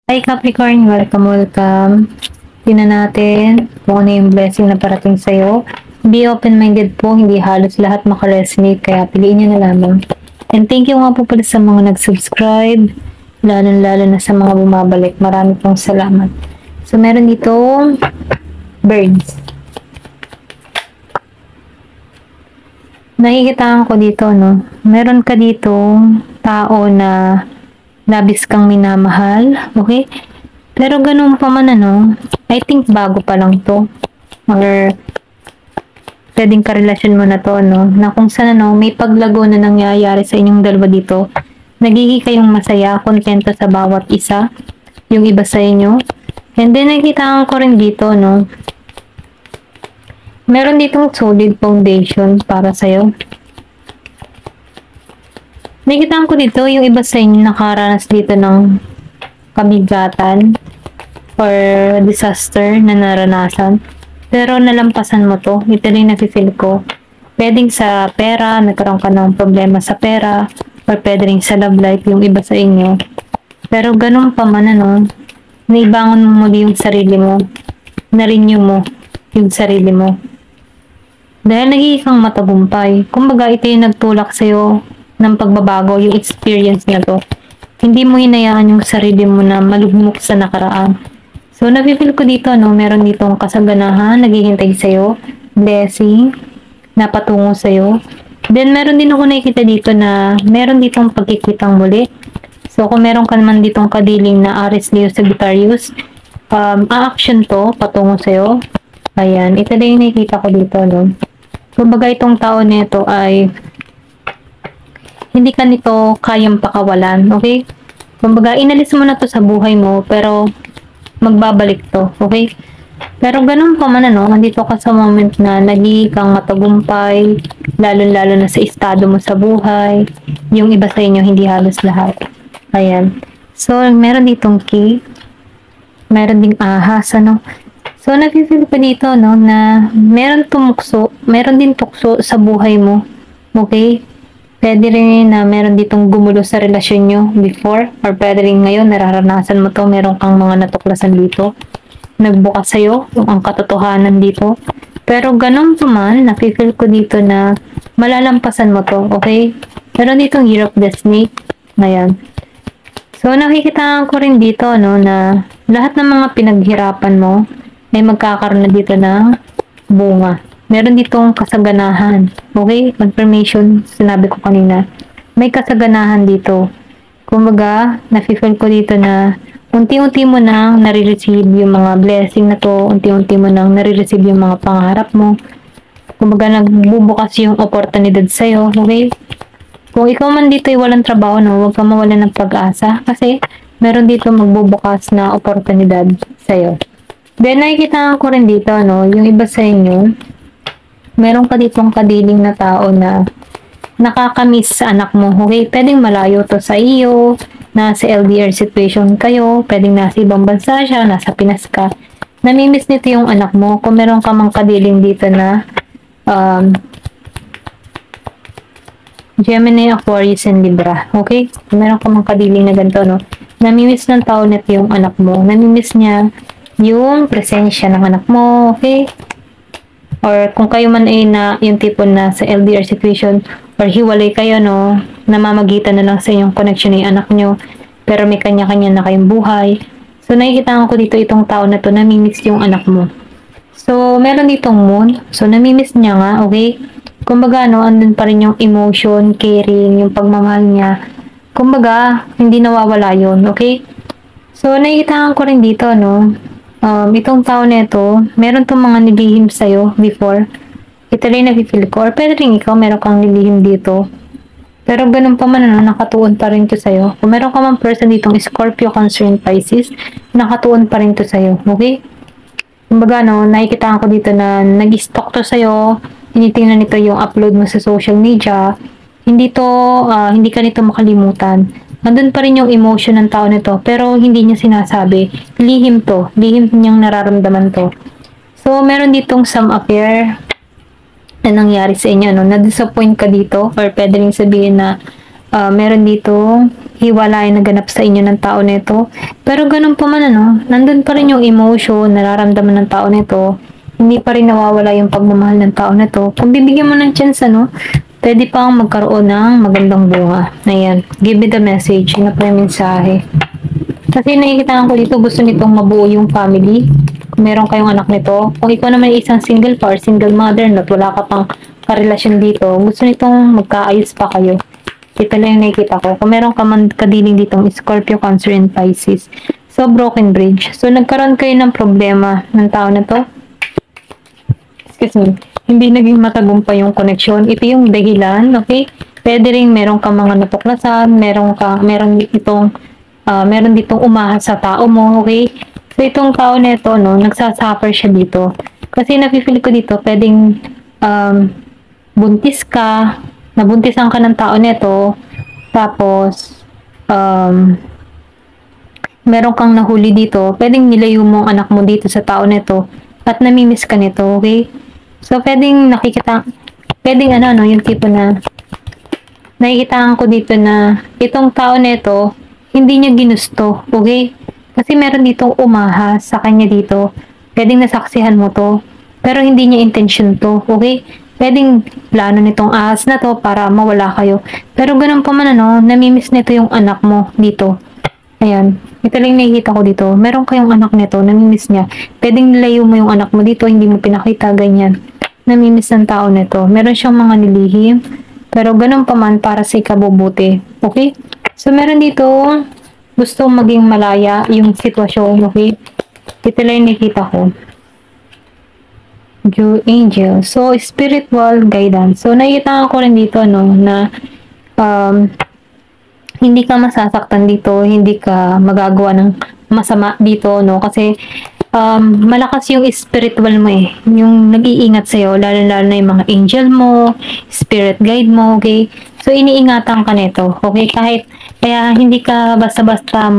Hi Capricorn, welcome. Tingnan natin kung ano yung blessing na parating sa'yo. Be open-minded po, hindi halos lahat makaresonate, kaya piliin nyo na lamang. And thank you nga po pala sa mga nag-subscribe, lalo na sa mga bumabalik. Marami pong salamat. So, meron dito birds. Nakikitaan ko dito, no? Meron ka dito tao na labis kang minamahal, okay? Pero ganun pa man I think bago pa lang to. Or pwedeng karelasyon mo na to, na kung saan may paglago na nangyayari sa inyong dalawa dito. Nagiging kayong masaya, kontento sa bawat isa, yung iba sa inyo. And then nakita ko rin dito, meron ditong solid foundation para sa'yo. Nakita ko dito, yung iba sa inyo nakaranas dito ng kabigatan or disaster na naranasan. Pero nalampasan mo to. Ito rin nafe-feel ko. Pwedeng sa pera, nagkaroon ka ng problema sa pera, or pwede rin sa love life yung iba sa inyo. Pero ganun pa man naibangon mo muli yung sarili mo, na-renew mo yung sarili mo. Dahil nagiging kang matagumpay. Kumbaga, ito yung nagtulak sa'yo ng pagbabago, yung experience na to. Hindi mo hinayaan yung sarili mo na malugmok sa nakaraan. So, napipil ko dito, meron ditong kasaganahan, naghihintay sa'yo, blessing, na patungo sa'yo. Then, meron din ako nakikita dito na meron ditong pagkikitang muli. So, kung meron ka naman ditong kadiling na Aries, Leo, Sagittarius, a-action to, patungo sa'yo. Ayan, ito din yung nakikita ko dito, Kumbaga itong tao nito ay hindi ka nito kayang pakawalan, okay? Kumbaga, inalis mo na to sa buhay mo, pero magbabalik to, okay? Pero ganun pa man, nandito ka sa moment na nagiging kang matagumpay, lalo na sa estado mo sa buhay, yung iba sa inyo, hindi halos lahat. Ayan. So, meron ditong key, meron ding ahas, So, nafe-feel ko dito, na meron din tukso sa buhay mo. Okay? Pwede rin na meron ditong gumulo sa relasyon nyo before, or pwede rin ngayon, nararanasan mo to, meron kang mga natuklasan dito. Nagbukas sa'yo, ang katotohanan dito. Pero ganun pa man, nafe-feel ko dito na malalampasan mo to, okay? Meron ditong Year of the Snake. Ayan. So, nakikita ko rin dito, na lahat ng mga pinaghirapan mo, ay magkakaroon na dito ng bunga. Meron ditong kasaganahan. Okay? Confirmation, sinabi ko kanina. May kasaganahan dito. Kumbaga, nafe-feel ko dito na unti-unti mo nang nare-receive yung mga blessing na to. Unti-unti mo nang nare-receive yung mga pangarap mo. Kumbaga, nagbubukas yung oportunidad sa'yo. Okay? Kung ikaw man dito ay walang trabaho, huwag ka mawalan ng pag-asa. Kasi, meron dito magbubukas na oportunidad sa'yo. Then, nakikita ko rin dito, yung iba sa inyo, meron ka ditong kadiling na tao na nakakamiss sa anak mo. Okay? Pwedeng malayo to sa iyo, nasa LDR situation kayo, pwedeng nasa ibang bansa siya, nasa Pinas ka. Namimiss nito yung anak mo. Kung meron ka mang kadiling dito na Gemini, Aquarius, and Libra. Okay? Kung meron ka mang kadiling na ganito, namimiss ng tao nito yung anak mo. Namimiss niya yung presensya ng anak mo, okay? Or kung kayo man ay yung tipo na sa LDR situation, or hiwalay kayo, namamagitan na lang sa inyong connection ng anak nyo, pero may kanya-kanya na kayong buhay. So, nakikita ko dito itong tao na to, namimiss yung anak mo. So, meron ditong moon. So, namimiss niya nga, okay? Kumbaga, andun pa rin yung emotion, caring, yung pagmamahal niya. Kumbaga, hindi nawawala yun, okay? So, nakikita ko rin dito, itong tao na ito, meron tong mga nilihim sa'yo before. Ito rin nafe-feel ko. Or pwede rin ikaw, meron kang nilihim dito. Pero ganun pa man, nakatuon pa rin to sa'yo. Kung meron ka man person ditong Scorpio, Cancer, and Pisces, nakatuon pa rin to sa'yo. Okay? Kumbaga, nakikita ko dito na nag-stalk to sa'yo. Tinitingnan nito yung upload mo sa social media. Hindi ka nito makalimutan. Nandun pa rin yung emotion ng tao nito, pero hindi niya sinasabi. Lihim to. Lihim niyang nararamdaman to. So, meron ditong some affair na nangyari sa inyo, na-disappoint ka dito, or pwede rin sabihin na meron dito hiwalay na ganap sa inyo ng tao nito. Pero ganun pa man ano, nandun pa rin yung emotion, nararamdaman ng tao nito. Hindi pa rin nawawala yung pagmamahal ng tao nito. Kung bibigyan mo ng chance ano, pwede pang magkaroon ng magandang bunga. Ayan, give me the message. Yun na po yung mensahe. Kasi nakikita ko dito, gusto nitong mabuo yung family. Kung meron kayong anak nito, kung ikaw naman isang single pa or single mother na wala ka pang karelasyon dito, gusto nitong magkaayos pa kayo. Ito lang yung nakikita ko. Kung meron ka man kadiling ditong Scorpio, Cancer, and Pisces. So, broken bridge. So, nagkaroon kayo ng problema ng tao na to. Excuse me. Hindi naging matagumpay yung connection. Ito yung dahilan, okay? Pwede rin meron ka mga natuklasan, meron ditong umahas sa tao mo, okay? So, itong tao na ito, no, nagsasuffer siya dito. Kasi napipili ko dito, pwedeng buntis ka, nabuntisan ka ng tao nito, tapos meron kang nahuli dito, pwedeng nilayo mo ang anak mo dito sa tao nito at namimiss ka nito, okay? So, pwedeng yung tipo na nakikitaan ko dito na itong tao nito, hindi niya ginusto, okay? Kasi meron ditong umahas sa kanya dito, pwedeng nasaksihan mo to, pero hindi niya intention to, okay? Pwedeng plano nitong ahas na to para mawala kayo. Pero ganun pa man ano, namimiss nito yung anak mo dito. Ayan. Ito lang nakikita ko dito. Meron kayong anak nito, namimiss niya. Pwedeng nilayo mo yung anak mo dito, hindi mo pinakita, ganyan. Namimiss ng tao nito. Meron siyang mga nilihim. Pero ganun pa man para sa ikabubuti. Okay? So, meron dito gusto maging malaya yung sitwasyon. Okay? Ito lang nakikita ko. Angel. So, spiritual guidance. So, nakikita ko rin dito, no, na hindi ka masasaktan dito, hindi ka magagawa ng masama dito, no, kasi malakas yung spiritual mo eh, yung nag-iingat sa'yo, lalo-lalo na yung mga angel mo, spirit guide mo, okay? So, iniingatan ka nito, okay? Kaya hindi ka basta-basta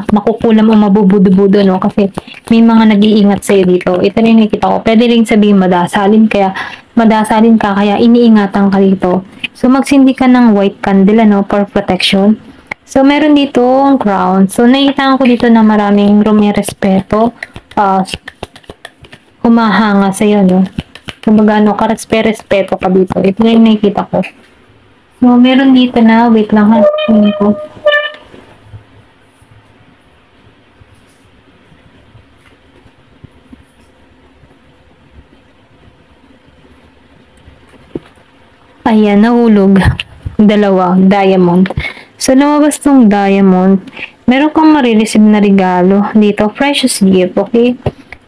makukulam o mabubudo-budo, no? Kasi may mga nag-iingat sa'yo dito. Ito rin nakikita ko. Pwede rin sabihin madasalin ka, kaya iniingatan ka dito. So, magsindi ka ng white candle, no? For protection. So, meron dito crown. So, nakikita ko dito na maraming respeto. Humahanga sa'yo, no? Kumbaga, no? Respeto ka dito. Ito rin nakikita ko. So, meron dito na, wait lang ha. Ko. Ayan, nahulog. Dalawa, diamond. So, lumabas tong diamond. Meron kang marireceive na regalo dito. Precious gift, okay?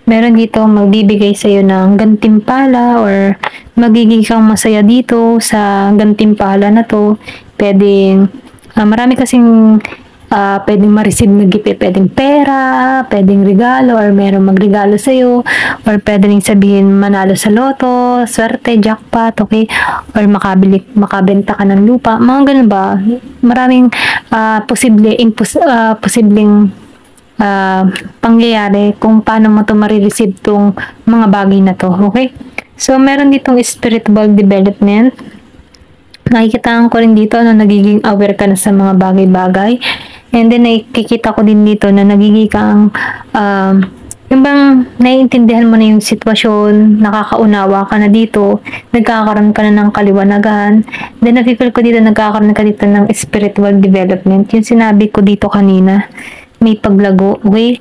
Meron dito magbibigay sa'yo ng gantimpala or magiging kang masaya dito sa gantimpala na to. Pwedeng, marami kasing pwedeng ma-receive na gift. Pwedeng pera, pwedeng regalo, or meron magregalo sa'yo, or pwede rin sabihin manalo sa loto, swerte, jackpot, okay? Or makabenta ka ng lupa. Mga ganun ba? Maraming posibleng pangyayari kung paano mo to marireceive tong mga bagay na to, okay? So, meron ditong spiritual development. Nakikitaan ko rin dito na nagiging aware ka na sa mga bagay-bagay. And then, nakikita ko din dito na nagiging kang yung bang naiintindihan mo na yung sitwasyon, nakakaunawa ka na dito, nagkakaroon ka na ng kaliwanagan. Then, napipil ko dito, nagkakaroon ka dito ng spiritual development. Yung sinabi ko dito kanina, may paglago, okay?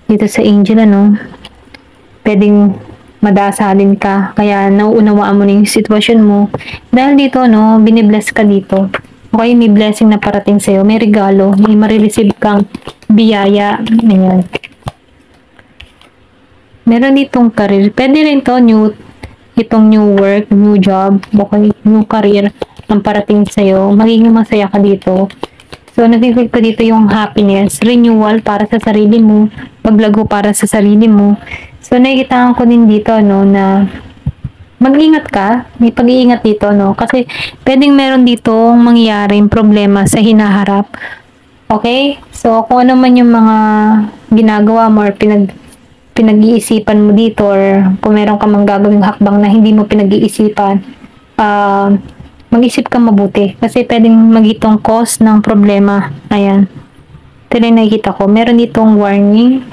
Dito sa angel, ano? Pwedeng madasalin ka, kaya nauunawaan mo na yung sitwasyon mo. Dahil dito, no, binibless ka dito. Okay, may blessing na parating sa'yo, may regalo, may marireceive kang biyaya. Ayan. Meron ditong career. Pwede rin to, itong new work, new job, okay, new career ang parating sa'yo. Magiging masaya ka dito. So, nag-feel ko dito yung happiness, renewal para sa sarili mo, paglago para sa sarili mo. So, nakikita ko din dito, no, na mag-ingat ka, may pag-iingat dito, no, kasi pwedeng meron dito mangyaring problema sa hinaharap. Okay? So, kung ano man yung mga ginagawa mo or pinag-iisipan mo dito, or kung meron ka mang gagawing hakbang na hindi mo pinag-iisipan, mag-isip ka mabuti kasi pwedeng magitong cause ng problema. Ayan. Ito na yung nakikita ko. Meron ditong warning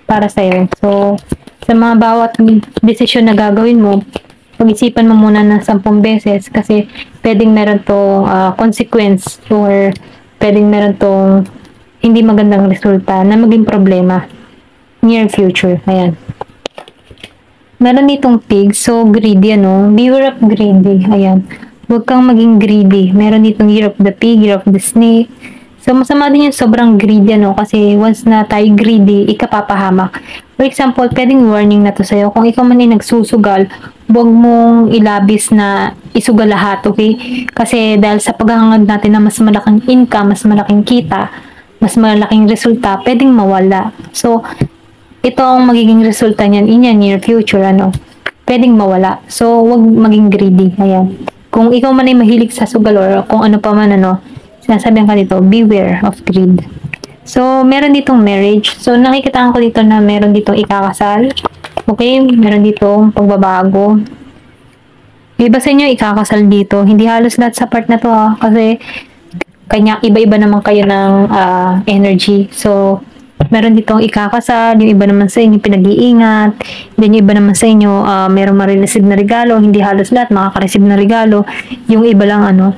para sa'yo. So, sa mga bawat desisyon na gagawin mo, pag-isipan mo muna ng 10 beses kasi pwedeng meron tong consequence or pwedeng meron tong hindi magandang resulta na maging problema near future. Ayan. Meron ditong pig. So, greedy, ano? Beware of greedy. Ayan. Huwag kang maging greedy. Meron ditong year of the pig, year of the snake. So, masama din yung sobrang greedy, ano? Kasi once na tayo greedy, ikapapahamak. For example, pwedeng warning na to sa'yo. Kung ikaw man ay nagsusugal, huwag mong ilabis na isugal lahat, okay? Kasi dahil sa paghahangad natin na mas malaking income, mas malaking kita, mas malaking resulta, pwedeng mawala. So, ito ang magiging resulta niyan in your near future, ano, pwedeng mawala. So, wag maging greedy. Ayan. Kung ikaw man ay mahilig sa sugal or kung ano pa man, ano, sinasabihan ka dito, beware of greed. So, meron ditong marriage. So, nakikita ko dito na meron ditong ikakasal. Okay? Meron ditong pagbabago. Yung iba sa inyo, ikakasal dito. Hindi halos lahat sa part na to, kasi kanya, iba-iba naman kayo ng energy. So, meron ditong ikakasal, yung iba naman sa inyo pinag-iingat, then yung iba naman sa inyo meron ma-receive na regalo, hindi halos lahat makaka-receive na regalo, yung iba lang ano,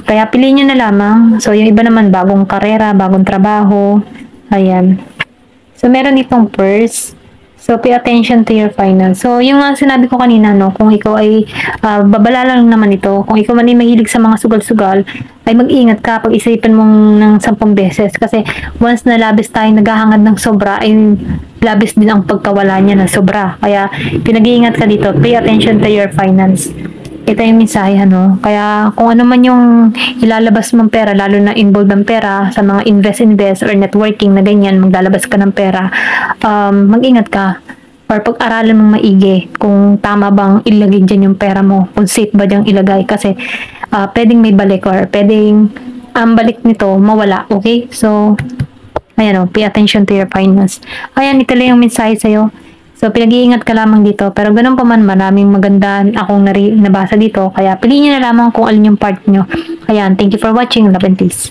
kaya piliin nyo na lamang. So yung iba naman bagong karera, bagong trabaho, ayan. So meron ditong purse. So, pay attention to your finance. So, yung sinabi ko kanina, no, kung ikaw ay babala lang naman ito, kung ikaw man ay mahilig sa mga sugal-sugal, ay mag-ingat ka pag isipan mong ng 10 beses. Kasi, once na labis tayong naghahangad ng sobra, ay labis din ang pagkawala niya ng sobra. Kaya, pinag-iingat ka dito. Pay attention to your finance. Ito yung mensahe, ano. Kaya, kung ano man yung ilalabas mong pera, lalo na involved ang pera sa mga invest or networking na ganyan, maglalabas ka ng pera, mag-ingat ka. Or pag-aralan mong maigi kung tama bang ilagay dyan yung pera mo, kung safe ba dyan ilagay. Kasi, pwedeng may balik or pwedeng ang balik nito mawala, okay? So, ayan o, pay attention to your finance. Ayan, ito lang yung mensahe sa'yo. So, pinag-iingat ka lamang dito. Pero ganun pa man, maraming maganda akong nabasa dito. Kaya, piliin nyo na lamang kung alin yung part nyo. Ayan, thank you for watching. Love and peace.